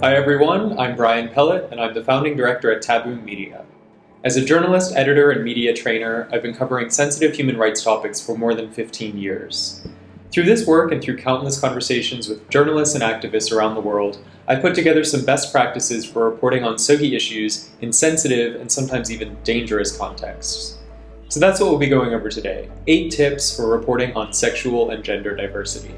Hi everyone, I'm Brian Pellot, and I'm the founding director at Taboom Media. As a journalist, editor, and media trainer, I've been covering sensitive human rights topics for more than 15 years. Through this work and through countless conversations with journalists and activists around the world, I've put together some best practices for reporting on SSOGIE issues in sensitive and sometimes even dangerous contexts. So that's what we'll be going over today, 8 tips for reporting on sexual and gender diversity.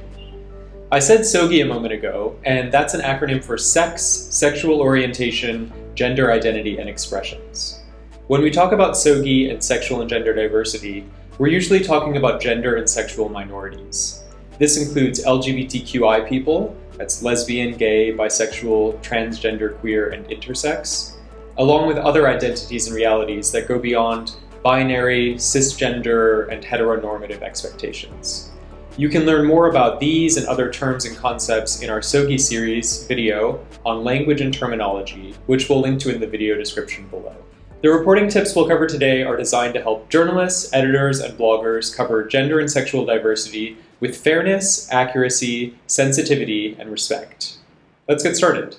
I said SSOGIE a moment ago, and that's an acronym for sex, sexual orientation, gender identity, and expressions. When we talk about SSOGIE and sexual and gender diversity, we're usually talking about gender and sexual minorities. This includes LGBTQI people, that's lesbian, gay, bisexual, transgender, queer, and intersex, along with other identities and realities that go beyond binary, cisgender, and heteronormative expectations. You can learn more about these and other terms and concepts in our SSOGIE series video on language and terminology, which we'll link to in the video description below. The reporting tips we'll cover today are designed to help journalists, editors, and bloggers cover gender and sexual diversity with fairness, accuracy, sensitivity, and respect. Let's get started.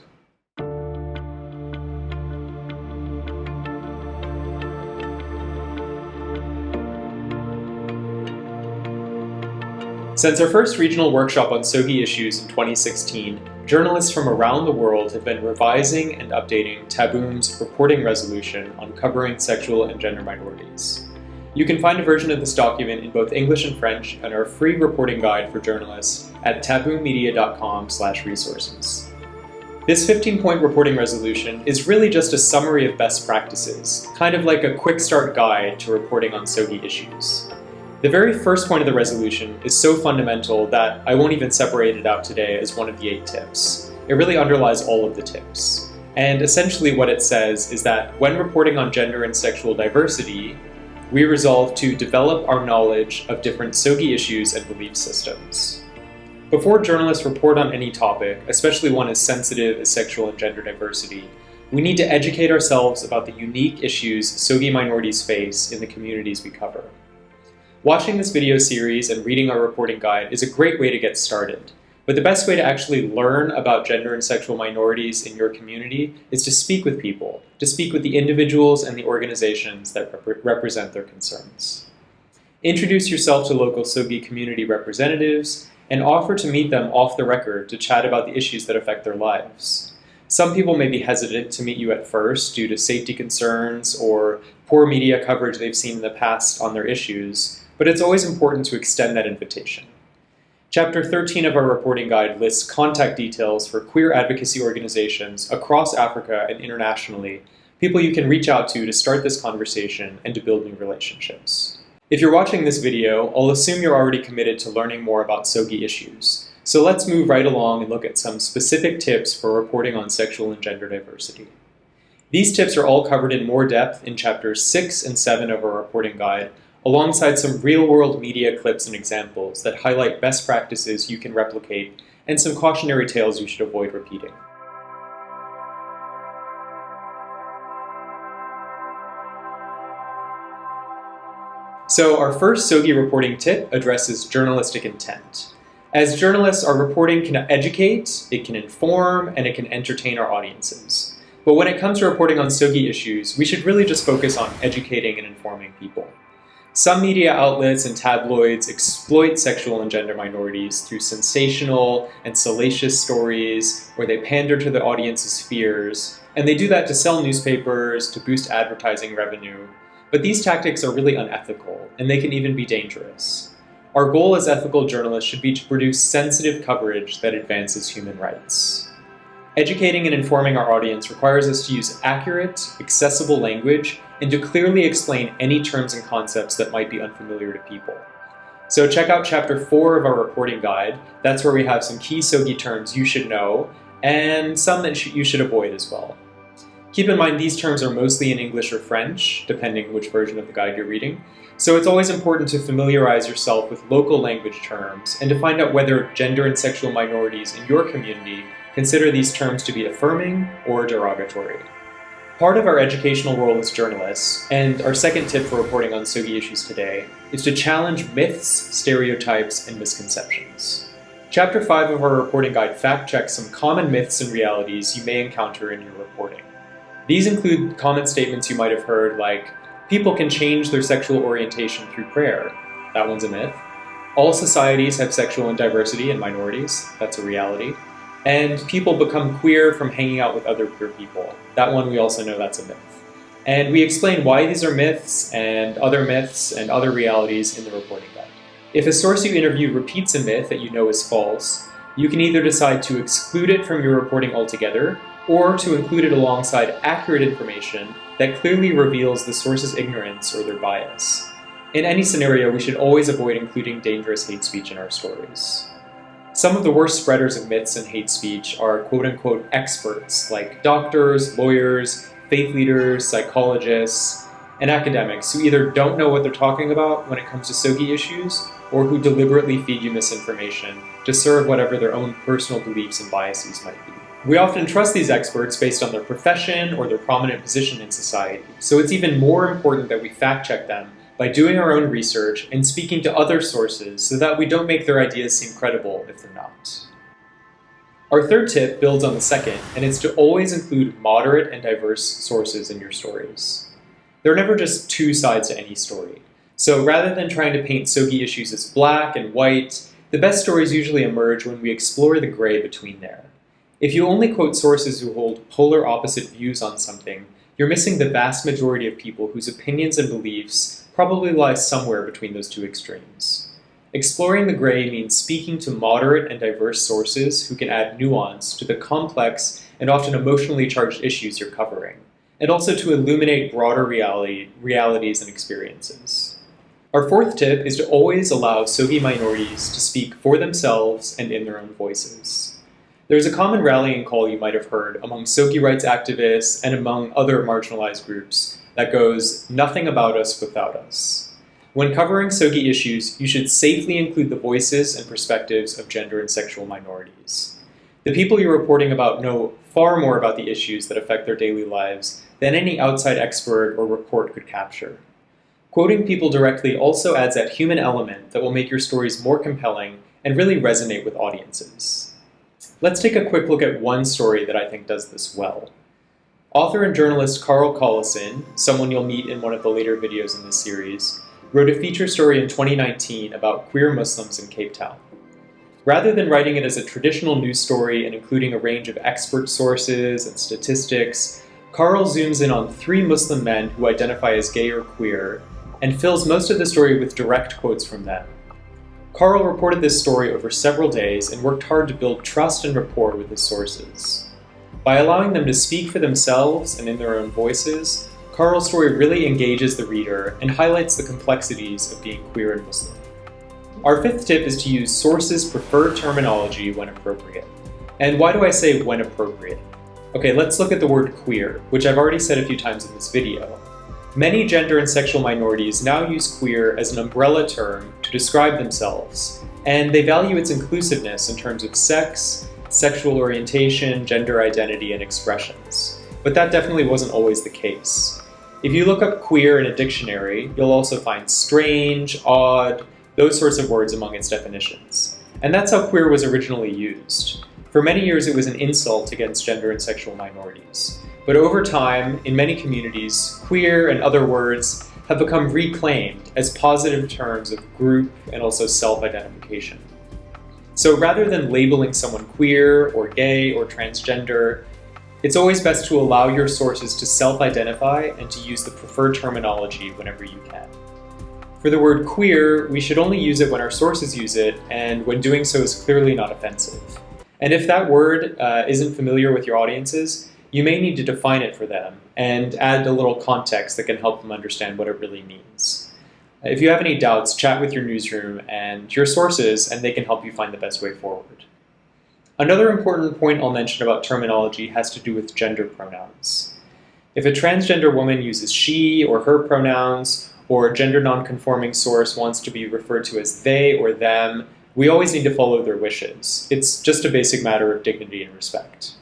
Since our first regional workshop on SSOGIE issues in 2016, journalists from around the world have been revising and updating Taboom's reporting resolution on covering sexual and gender minorities. You can find a version of this document in both English and French and our free reporting guide for journalists at taboommedia.com/resources. This 15-point reporting resolution is really just a summary of best practices, kind of like a quick start guide to reporting on SSOGIE issues. The very first point of the resolution is so fundamental that I won't even separate it out today as one of the 8 tips. It really underlies all of the tips. And essentially what it says is that when reporting on gender and sexual diversity, we resolve to develop our knowledge of different SSOGIE issues and belief systems. Before journalists report on any topic, especially one as sensitive as sexual and gender diversity, we need to educate ourselves about the unique issues SSOGIE minorities face in the communities we cover. Watching this video series and reading our reporting guide is a great way to get started, but the best way to actually learn about gender and sexual minorities in your community is to speak with people, to speak with the individuals and the organizations that represent their concerns. Introduce yourself to local SSOGIE community representatives and offer to meet them off the record to chat about the issues that affect their lives. Some people may be hesitant to meet you at first due to safety concerns or poor media coverage they've seen in the past on their issues, but it's always important to extend that invitation. Chapter 13 of our reporting guide lists contact details for queer advocacy organizations across Africa and internationally, people you can reach out to start this conversation and to build new relationships. If you're watching this video, I'll assume you're already committed to learning more about SSOGIE issues. So let's move right along and look at some specific tips for reporting on sexual and gender diversity. These tips are all covered in more depth in chapters 6 and 7 of our reporting guide, alongside some real-world media clips and examples that highlight best practices you can replicate and some cautionary tales you should avoid repeating. So our first SSOGIE reporting tip addresses journalistic intent. As journalists, our reporting can educate, it can inform, and it can entertain our audiences. But when it comes to reporting on SSOGIE issues, we should really just focus on educating and informing people. Some media outlets and tabloids exploit sexual and gender minorities through sensational and salacious stories where they pander to the audience's fears, and they do that to sell newspapers, to boost advertising revenue. But these tactics are really unethical, and they can even be dangerous. Our goal as ethical journalists should be to produce sensitive coverage that advances human rights. Educating and informing our audience requires us to use accurate, accessible language and to clearly explain any terms and concepts that might be unfamiliar to people. So check out chapter 4 of our reporting guide. That's where we have some key SSOGIE terms you should know and some that you should avoid as well. Keep in mind these terms are mostly in English or French, depending which version of the guide you're reading. So it's always important to familiarize yourself with local language terms and to find out whether gender and sexual minorities in your community consider these terms to be affirming or derogatory. Part of our educational role as journalists, and our second tip for reporting on SSOGIE issues today, is to challenge myths, stereotypes, and misconceptions. Chapter 5 of our reporting guide fact-checks some common myths and realities you may encounter in your reporting. These include common statements you might have heard like, people can change their sexual orientation through prayer. That one's a myth. All societies have sexual diversity and minorities. That's a reality. And people become queer from hanging out with other queer people. That one we also know that's a myth. And we explain why these are myths and other realities in the reporting guide. If a source you interview repeats a myth that you know is false, you can either decide to exclude it from your reporting altogether, or to include it alongside accurate information that clearly reveals the source's ignorance or their bias. In any scenario, we should always avoid including dangerous hate speech in our stories. Some of the worst spreaders of myths and hate speech are quote-unquote experts, like doctors, lawyers, faith leaders, psychologists, and academics who either don't know what they're talking about when it comes to SSOGIE issues, or who deliberately feed you misinformation to serve whatever their own personal beliefs and biases might be. We often trust these experts based on their profession or their prominent position in society, so it's even more important that we fact-check them by doing our own research and speaking to other sources so that we don't make their ideas seem credible if they're not. Our third tip builds on the second, and it's to always include moderate and diverse sources in your stories. There are never just two sides to any story. So rather than trying to paint SSOGIE issues as black and white, the best stories usually emerge when we explore the gray between there. If you only quote sources who hold polar opposite views on something, you're missing the vast majority of people whose opinions and beliefs probably lie somewhere between those two extremes. Exploring the gray means speaking to moderate and diverse sources who can add nuance to the complex and often emotionally charged issues you're covering, and also to illuminate broader realities and experiences. Our fourth tip is to always allow SSOGIE minorities to speak for themselves and in their own voices. There's a common rallying call you might have heard among SSOGIE rights activists and among other marginalized groups that goes, "Nothing about us without us." When covering SSOGIE issues, you should safely include the voices and perspectives of gender and sexual minorities. The people you're reporting about know far more about the issues that affect their daily lives than any outside expert or report could capture. Quoting people directly also adds that human element that will make your stories more compelling and really resonate with audiences. Let's take a quick look at one story that I think does this well. Author and journalist Carl Collison, someone you'll meet in one of the later videos in this series, wrote a feature story in 2019 about queer Muslims in Cape Town. Rather than writing it as a traditional news story and including a range of expert sources and statistics, Carl zooms in on 3 Muslim men who identify as gay or queer and fills most of the story with direct quotes from them. Carl reported this story over several days and worked hard to build trust and rapport with his sources. By allowing them to speak for themselves and in their own voices, Carl's story really engages the reader and highlights the complexities of being queer and Muslim. Our fifth tip is to use sources' preferred terminology when appropriate. And why do I say when appropriate? Okay, let's look at the word queer, which I've already said a few times in this video. Many gender and sexual minorities now use queer as an umbrella term to describe themselves, and they value its inclusiveness in terms of sex, sexual orientation, gender identity, and expressions. But that definitely wasn't always the case. If you look up queer in a dictionary, you'll also find strange, odd, those sorts of words among its definitions. And that's how queer was originally used. For many years, it was an insult against gender and sexual minorities. But over time, in many communities, queer and other words have become reclaimed as positive terms of group and also self-identification. So rather than labeling someone queer or gay or transgender, it's always best to allow your sources to self-identify and to use the preferred terminology whenever you can. For the word queer, we should only use it when our sources use it and when doing so is clearly not offensive. And if that word isn't familiar with your audiences, you may need to define it for them and add a little context that can help them understand what it really means. If you have any doubts, chat with your newsroom and your sources, and they can help you find the best way forward. Another important point I'll mention about terminology has to do with gender pronouns. If a transgender woman uses she or her pronouns, or a gender nonconforming source wants to be referred to as they or them, we always need to follow their wishes. It's just a basic matter of dignity and respect.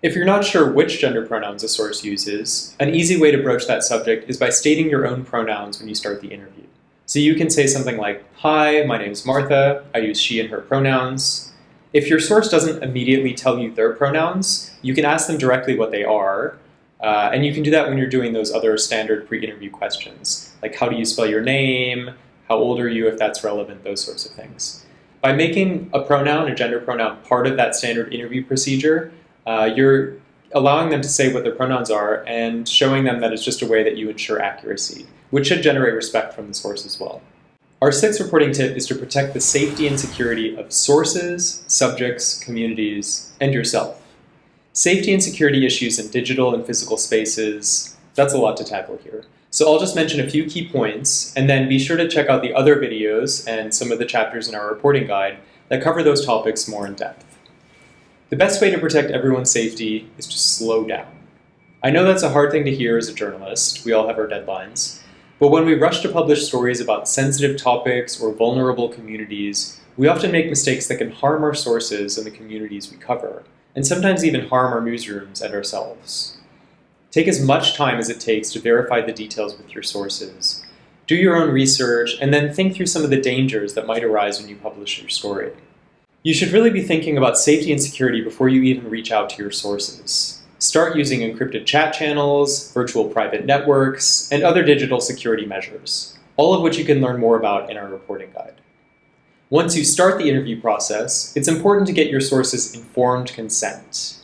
If you're not sure which gender pronouns a source uses, an easy way to broach that subject is by stating your own pronouns when you start the interview. So you can say something like, "Hi, my name's Martha, I use she and her pronouns," If your source doesn't immediately tell you their pronouns, you can ask them directly what they are, and you can do that when you're doing those other standard pre-interview questions, like how do you spell your name, how old are you if that's relevant, those sorts of things. By making a pronoun, a gender pronoun, part of that standard interview procedure, you're allowing them to say what their pronouns are and showing them that it's just a way that you ensure accuracy, which should generate respect from the source as well. Our sixth reporting tip is to protect the safety and security of sources, subjects, communities, and yourself. Safety and security issues in digital and physical spaces, that's a lot to tackle here. So I'll just mention a few key points, and then be sure to check out the other videos and some of the chapters in our reporting guide that cover those topics more in depth. The best way to protect everyone's safety is to slow down. I know that's a hard thing to hear as a journalist, we all have our deadlines, but when we rush to publish stories about sensitive topics or vulnerable communities, we often make mistakes that can harm our sources and the communities we cover, and sometimes even harm our newsrooms and ourselves. Take as much time as it takes to verify the details with your sources. Do your own research, and then think through some of the dangers that might arise when you publish your story. You should really be thinking about safety and security before you even reach out to your sources. Start using encrypted chat channels, virtual private networks, and other digital security measures, all of which you can learn more about in our reporting guide. Once you start the interview process, it's important to get your sources informed consent.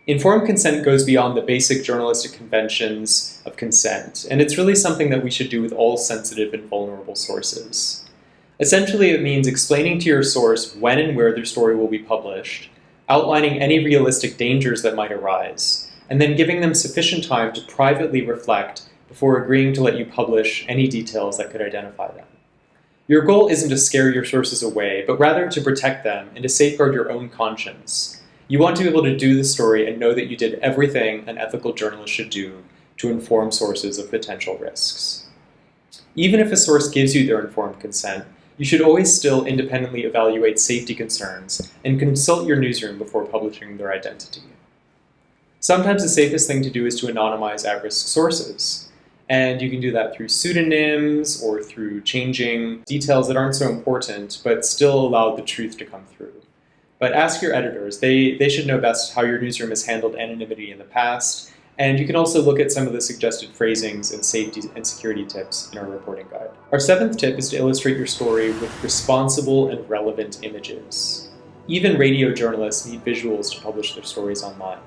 Informed consent goes beyond the basic journalistic conventions of consent, and it's really something that we should do with all sensitive and vulnerable sources. Essentially, it means explaining to your source when and where their story will be published, outlining any realistic dangers that might arise, and then giving them sufficient time to privately reflect before agreeing to let you publish any details that could identify them. Your goal isn't to scare your sources away, but rather to protect them and to safeguard your own conscience. You want to be able to do the story and know that you did everything an ethical journalist should do to inform sources of potential risks. Even if a source gives you their informed consent, you should always still independently evaluate safety concerns and consult your newsroom before publishing their identity. Sometimes the safest thing to do is to anonymize at-risk sources, and you can do that through pseudonyms or through changing details that aren't so important but still allow the truth to come through. But ask your editors. They should know best how your newsroom has handled anonymity in the past, and you can also look at some of the suggested phrasings and safety and security tips in our reporting guide. Our seventh tip is to illustrate your story with responsible and relevant images. Even radio journalists need visuals to publish their stories online.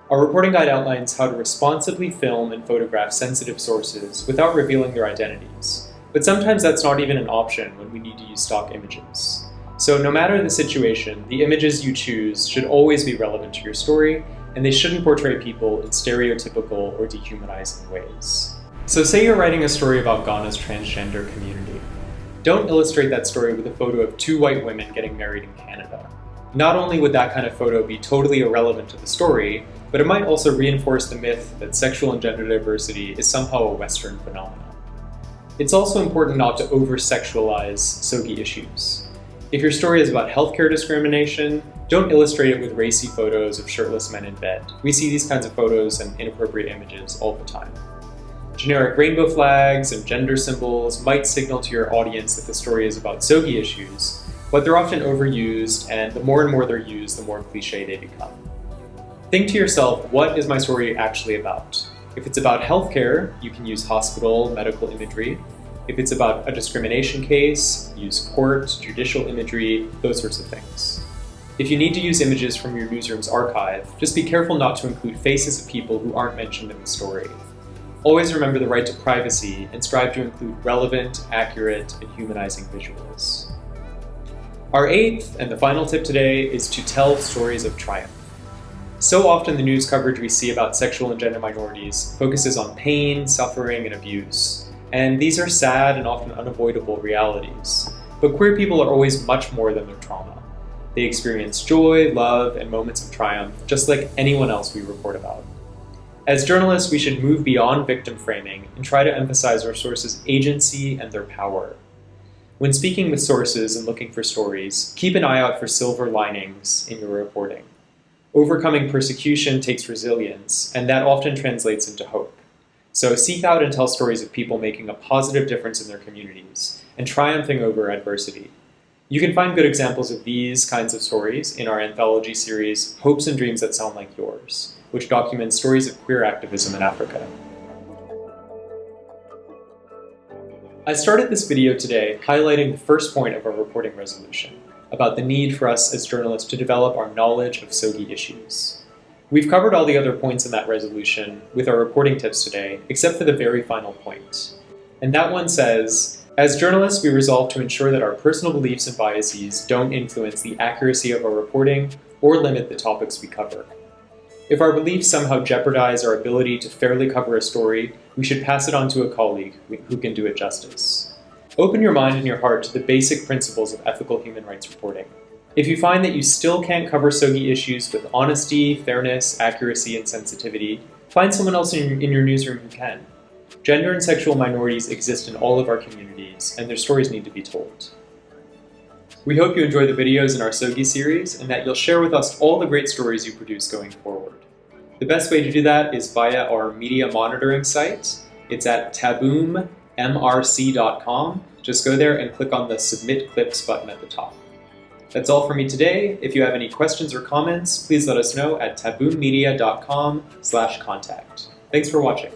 Our reporting guide outlines how to responsibly film and photograph sensitive sources without revealing their identities. But sometimes that's not even an option when we need to use stock images. So no matter the situation, the images you choose should always be relevant to your story, and they shouldn't portray people in stereotypical or dehumanizing ways. So say you're writing a story about Ghana's transgender community. Don't illustrate that story with a photo of two white women getting married in Canada. Not only would that kind of photo be totally irrelevant to the story, but it might also reinforce the myth that sexual and gender diversity is somehow a Western phenomenon. It's also important not to over-sexualize SSOGIE issues. If your story is about healthcare discrimination, don't illustrate it with racy photos of shirtless men in bed. We see these kinds of photos and inappropriate images all the time. Generic rainbow flags and gender symbols might signal to your audience that the story is about SSOGIE issues, but they're often overused, and the more and more they're used, the more cliché they become. Think to yourself, what is my story actually about? If it's about healthcare, you can use hospital, medical imagery. If it's about a discrimination case, use court, judicial imagery, those sorts of things. If you need to use images from your newsroom's archive, just be careful not to include faces of people who aren't mentioned in the story. Always remember the right to privacy and strive to include relevant, accurate, and humanizing visuals. Our eighth and the final tip today is to tell stories of triumph. So often the news coverage we see about sexual and gender minorities focuses on pain, suffering, and abuse. And these are sad and often unavoidable realities. But queer people are always much more than their trauma. They experience joy, love, and moments of triumph, just like anyone else we report about. As journalists, we should move beyond victim framing and try to emphasize our sources' agency and their power. When speaking with sources and looking for stories, keep an eye out for silver linings in your reporting. Overcoming persecution takes resilience, and that often translates into hope. So seek out and tell stories of people making a positive difference in their communities and triumphing over adversity. You can find good examples of these kinds of stories in our anthology series, Hopes and Dreams That Sound Like Yours, which documents stories of queer activism in Africa. I started this video today highlighting the first point of our reporting resolution, about the need for us as journalists to develop our knowledge of SSOGIE issues. We've covered all the other points in that resolution with our reporting tips today, except for the very final point. And that one says, as journalists, we resolve to ensure that our personal beliefs and biases don't influence the accuracy of our reporting or limit the topics we cover. If our beliefs somehow jeopardize our ability to fairly cover a story, we should pass it on to a colleague who can do it justice. Open your mind and your heart to the basic principles of ethical human rights reporting. If you find that you still can't cover SSOGIE issues with honesty, fairness, accuracy, and sensitivity, find someone else in your newsroom who can. Gender and sexual minorities exist in all of our communities, and their stories need to be told. We hope you enjoy the videos in our SSOGIE series, and that you'll share with us all the great stories you produce going forward. The best way to do that is via our media monitoring site. It's at taboommrc.com. Just go there and click on the Submit Clips button at the top. That's all for me today. If you have any questions or comments, please let us know at taboommedia.com/contact. Thanks for watching.